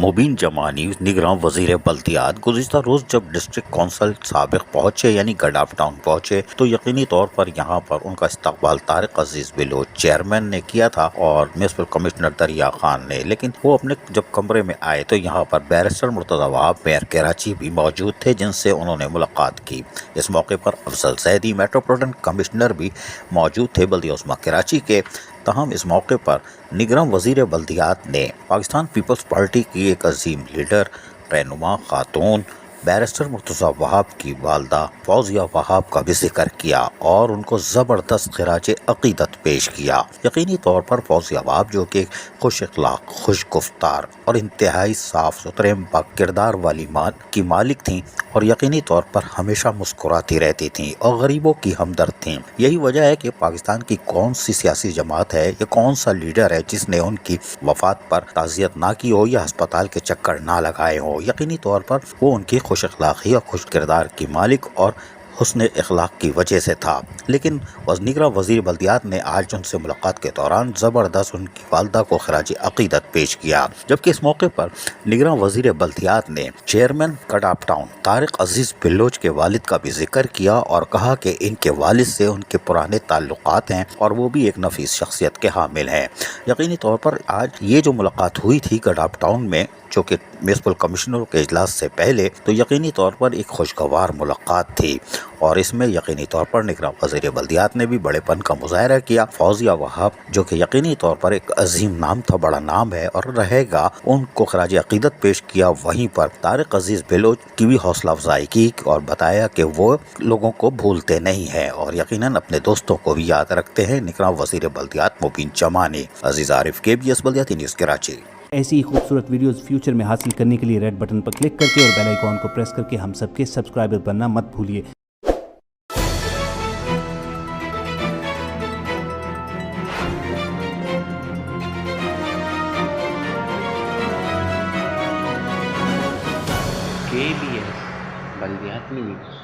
مبین جمانی نگراں وزیر بلدیات گزشتہ روز جب ڈسٹرکٹ کونسل سابق پہنچے یعنی گڈاف ٹاؤن پہنچے تو یقینی طور پر یہاں پر ان کا استقبال طارق عزیز بلوچ چیئرمین نے کیا تھا اور میونسپل کمشنر دریا خان نے، لیکن وہ اپنے جب کمرے میں آئے تو یہاں پر بیرسٹر مرتضی وہاب میئر کراچی بھی موجود تھے جن سے انہوں نے ملاقات کی۔ اس موقع پر افضل زیدی میٹروپولیٹن کمشنر بھی موجود تھے بلدیہ عظمیٰ کراچی کے۔ تاہم اس موقع پر نگراں وزیر بلدیات نے پاکستان پیپلز پارٹی کی ایک عظیم لیڈر رہنما خاتون بیرسٹر مرتضی وہاب کی والدہ فوزیہ وہاب کا بھی ذکر کیا اور ان کو زبردست خراج عقیدت پیش کیا۔ یقینی طور پر فوزیہ وہاب جو کہ خوش اخلاق، خوش گفتار اور انتہائی صاف ستھرے با کردار والی ماں کی مالک تھیں اور یقینی طور پر ہمیشہ مسکراتی رہتی تھیں اور غریبوں کی ہمدرد تھیں۔ یہی وجہ ہے کہ پاکستان کی کون سی سیاسی جماعت ہے یا کون سا لیڈر ہے جس نے ان کی وفات پر تعزیت نہ کی ہو یا ہسپتال کے چکر نہ لگائے ہوں۔ یقینی طور پر وہ ان کی خوش اخلاقی اور خوش کردار کی مالک اور حسن اخلاق کی وجہ سے تھا۔ لیکن نگراں وزیر بلدیات نے آج ان سے ملاقات کے دوران زبردست ان کی والدہ کو خراج عقیدت پیش کیا، جبکہ اس موقع پر نگراں وزیر بلدیات نے چیئرمین گڈاف ٹاؤن طارق عزیز بلوچ کے والد کا بھی ذکر کیا اور کہا کہ ان کے والد سے ان کے پرانے تعلقات ہیں اور وہ بھی ایک نفیس شخصیت کے حامل ہیں۔ یقینی طور پر آج یہ جو ملاقات ہوئی تھی گڈاف ٹاؤن میں جو کہ میونسپل کمشنروں کے اجلاس سے پہلے، تو یقینی طور پر ایک خوشگوار ملاقات تھی اور اس میں یقینی طور پر نگراں وزیر بلدیات نے بھی بڑے پن کا مظاہرہ کیا۔ فوزیہ وہاب جو کہ یقینی طور پر ایک عظیم نام تھا، بڑا نام ہے اور رہے گا، ان کو خراج عقیدت پیش کیا۔ وہیں پر طارق عزیز بلوچ کی بھی حوصلہ افزائی کی اور بتایا کہ وہ لوگوں کو بھولتے نہیں ہیں اور یقیناً اپنے دوستوں کو بھی یاد رکھتے ہیں۔ نگراں وزیر بلدیات مبین جمانی۔ عزیز عارف، KBS بلدیاتی نیوز کراچی۔ ایسی ہی خوبصورت ویڈیوز فیوچر میں حاصل کرنے کے لیے ریڈ بٹن پر کلک کر کے اور بیل آئیکن کو پریس کر کے ہم سب کے سبسکرائبر بننا مت بھولیے۔ KBS بلدیات news.